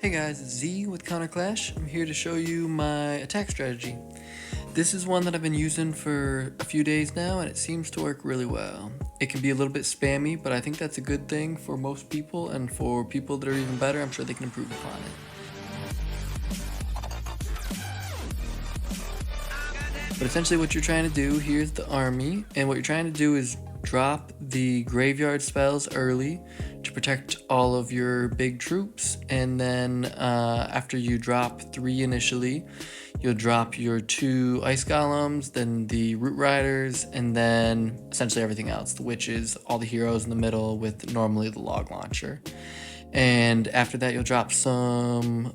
Hey guys, it's Z with Counterclash. I'm here to show you my attack strategy. This is one that I've been using for a few days now and it seems to work really well. It can be a little bit spammy, but I think that's a good thing for most people, and for people that are even better, I'm sure they can improve upon it. But essentially what you're trying to do, here's the army, and what you're trying to do is drop the graveyard spells early to protect all of your big troops, and then after you drop 3 initially, you'll drop your 2 ice golems, then the root riders, and then essentially everything else, the witches, all the heroes in the middle with normally the log launcher. And after that you'll drop some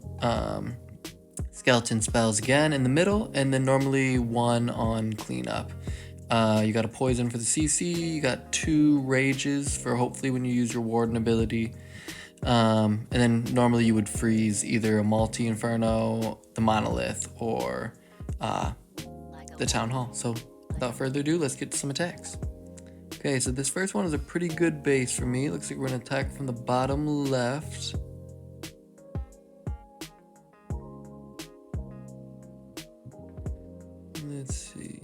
skeleton spells again in the middle, and then normally 1 on cleanup. You got a poison for the CC, you got 2 rages for hopefully when you use your warden ability. And then normally you would freeze either a multi inferno, the monolith, or the town hall. So without further ado, let's get to some attacks. Okay, so this first one is a pretty good base for me. Looks like we're gonna attack from the bottom left. Let's see.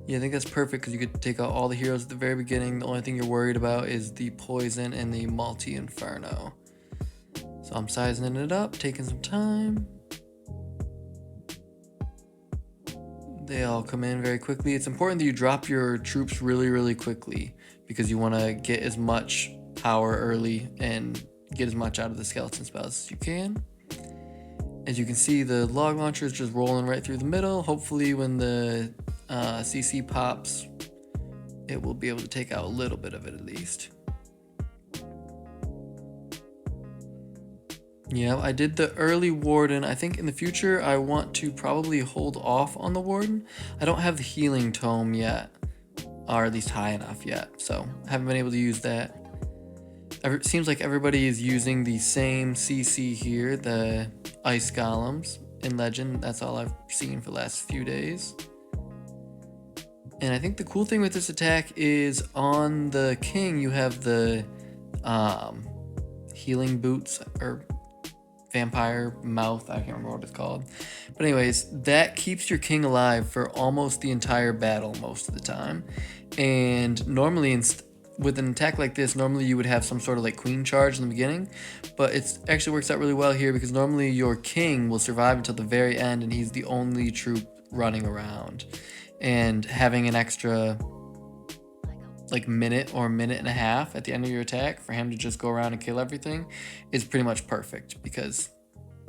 Yeah, I think that's perfect because you could take out all the heroes at the very beginning. The only thing you're worried about is the poison and the multi-inferno. So I'm sizing it up, taking some time. They all come in very quickly. It's important that you drop your troops really quickly because you want to get as much power early and get as much out of the skeleton spells as you can. As you can see, the log launcher is just rolling right through the middle. Hopefully when the CC pops, it will be able to take out a little bit of it at least. Yeah, I did the early warden. I think in the future I want to probably hold off on the warden. I don't have the healing tome yet, or at least high enough yet, so I haven't been able to use that. It seems like everybody is using the same CC here, the ice golems in Legend. That's all I've seen for the last few days. And I think the cool thing with this attack is on the king you have the healing boots, or vampire mouth, I can't remember what it's called. But anyways, that keeps your king alive for almost the entire battle most of the time. And normally with an attack like this, normally you would have some sort of like queen charge in the beginning, but it actually works out really well here because normally your king will survive until the very end and he's the only troop running around. And having an extra like minute or minute and a half at the end of your attack for him to just go around and kill everything is pretty much perfect, because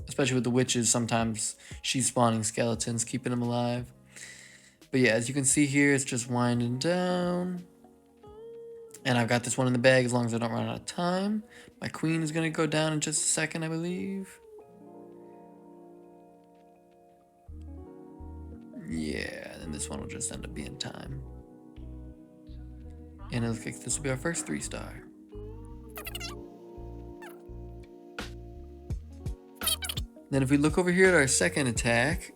especially with the witches, sometimes she's spawning skeletons, keeping them alive. But yeah, as you can see here, it's just winding down. And I've got this one in the bag as long as I don't run out of time. My queen is going to go down in just a second, I believe. Yeah, and this one will just end up being time. And it looks like this will be our first 3-star. Then if we look over here at our second attack,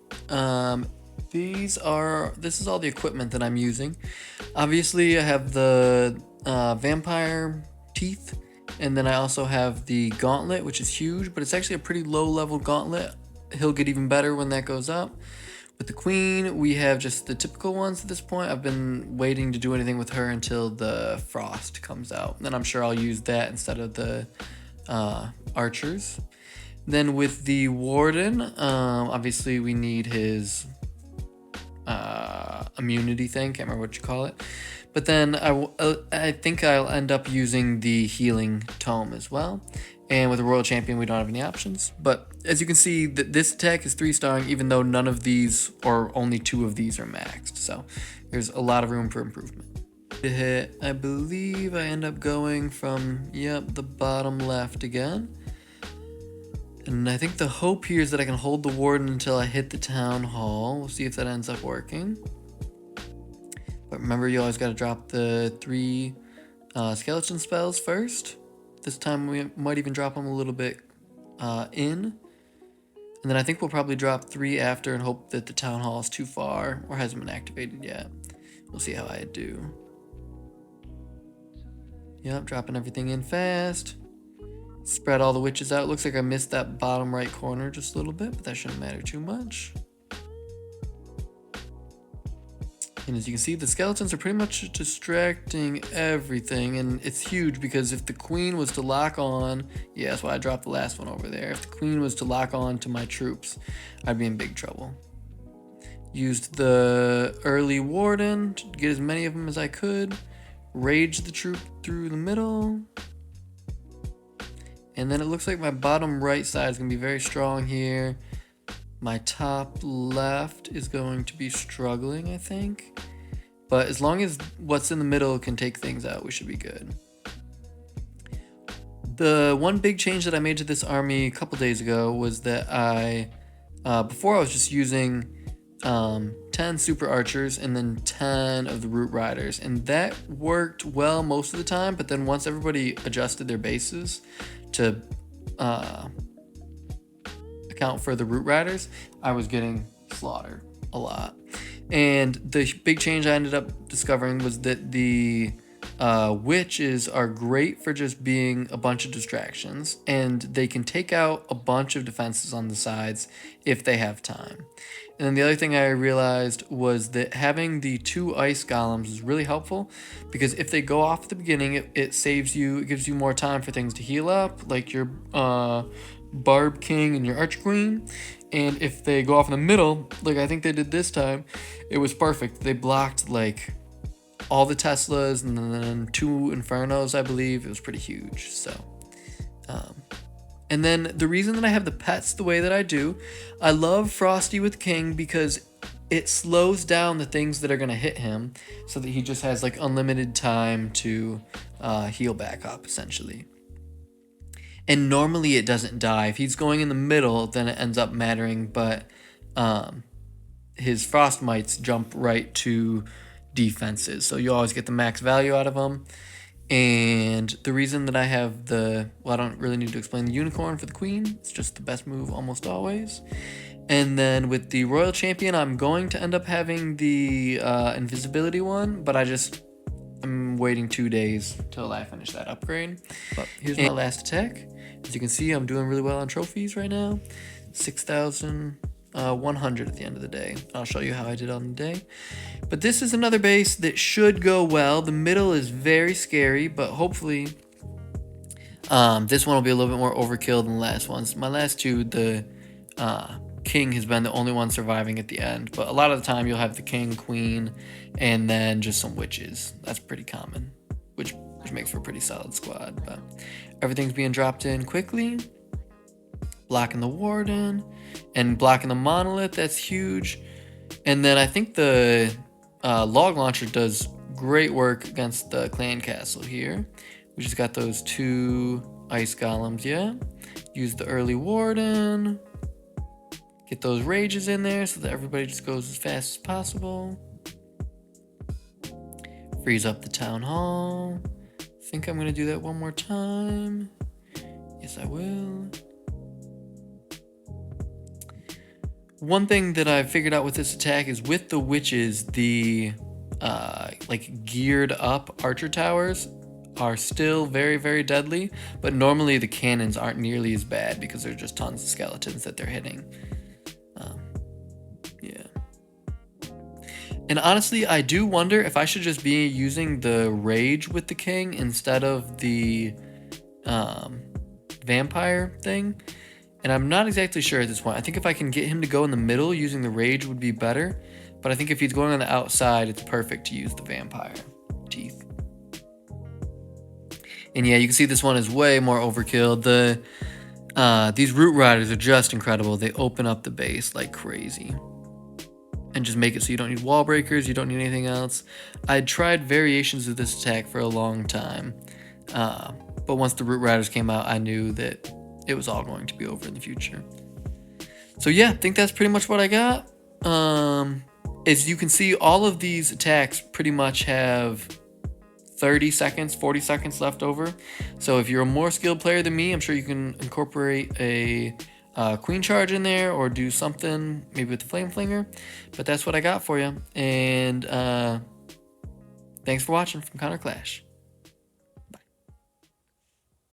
this is all the equipment that I'm using. Obviously I have the vampire teeth, and then I also have the gauntlet, which is huge, but it's actually a pretty low level gauntlet. He'll get even better when that goes up. With the queen, we have just the typical ones at this point. I've been waiting to do anything with her until the frost comes out. Then I'm sure I'll use that instead of the archers. Then with the warden, obviously we need his immunity thing. Can't remember what you call it. But then I think I'll end up using the healing tome as well. And with the royal champion, we don't have any options. But as you can see, this attack is 3-starring, even though none of these, or only 2 of these, are maxed. So there's a lot of room for improvement. To hit, I believe I end up going from, the bottom left again. And I think the hope here is that I can hold the warden until I hit the town hall. We'll see if that ends up working. But remember, you always got to drop the 3 skeleton spells first. This time we might even drop them a little bit in. And then I think we'll probably drop 3 after and hope that the town hall is too far or hasn't been activated yet. We'll see how I do. Yep, dropping everything in fast. Spread all the witches out. Looks like I missed that bottom right corner just a little bit, but that shouldn't matter too much. And as you can see, the skeletons are pretty much distracting everything, and it's huge because if the queen was to lock on, yeah, that's why I dropped the last one over there. If the queen was to lock on to my troops, I'd be in big trouble. Used the early warden to get as many of them as I could. Rage the troop through the middle. And then it looks like my bottom right side is going to be very strong here. My top left is going to be struggling, I think. But as long as what's in the middle can take things out, we should be good. The one big change that I made to this army a couple days ago was that before I was just using 10 super archers and then 10 of the root riders, and that worked well most of the time. But then once everybody adjusted their bases to account for the root riders, I was getting slaughtered a lot. And the big change I ended up discovering was that the witches are great for just being a bunch of distractions, and they can take out a bunch of defenses on the sides if they have time. And then the other thing I realized was that having the 2 ice golems is really helpful, because if they go off at the beginning, it saves you, it gives you more time for things to heal up, like your Barb King and your Archer Queen. And if they go off in the middle, like I think they did this time, it was perfect. They blocked like all the Teslas and then 2 Infernos, I believe. It was pretty huge. So and then the reason that I have the pets the way that I do, I love Frosty with King because it slows down the things that are going to hit him so that he just has like unlimited time to heal back up, essentially. And normally it doesn't die. If he's going in the middle, then it ends up mattering, but his frost mites jump right to defenses, so you always get the max value out of them. And the reason that I have I don't really need to explain the unicorn for the queen. It's just the best move almost always. And then with the royal champion, I'm going to end up having the invisibility one, but I'm waiting 2 days till I finish that upgrade. But here's my last attack. As you can see, I'm doing really well on trophies right now. 6,100 at the end of the day. I'll show you how I did on the day. But this is another base that should go well. The middle is very scary, but hopefully this one will be a little bit more overkill than the last ones. My last 2, the king has been the only one surviving at the end, but a lot of the time you'll have the king, queen, and then just some witches. That's pretty common, which makes for a pretty solid squad. But everything's being dropped in quickly. Blocking the warden and blocking the monolith. That's huge. And then I think the log launcher does great work against the clan castle here. We just got those 2 ice golems. Yeah, use the early warden. Get those rages in there so that everybody just goes as fast as possible. Freeze up the town hall. I think I'm gonna do that one more time. Yes, I will. One thing that I've figured out with this attack is with the witches, the like geared up archer towers are still very, very deadly, but normally the cannons aren't nearly as bad because there's just tons of skeletons that they're hitting. Yeah. And honestly, I do wonder if I should just be using the rage with the king instead of the vampire thing. And I'm not exactly sure at this point. I think if I can get him to go in the middle, using the rage would be better. But I think if he's going on the outside, it's perfect to use the vampire teeth. And yeah, you can see this one is way more overkill. These root riders are just incredible. They open up the base like crazy. And just make it so you don't need wall breakers, you don't need anything else. I tried variations of this attack for a long time. But once the root riders came out, I knew that it was all going to be over in the future. So yeah, I think that's pretty much what I got. As you can see, all of these attacks pretty much have 30 seconds, 40 seconds left over. So if you're a more skilled player than me, I'm sure you can incorporate a queen charge in there or do something maybe with the flame flinger. But that's what I got for you. And thanks for watching from Connor Clash.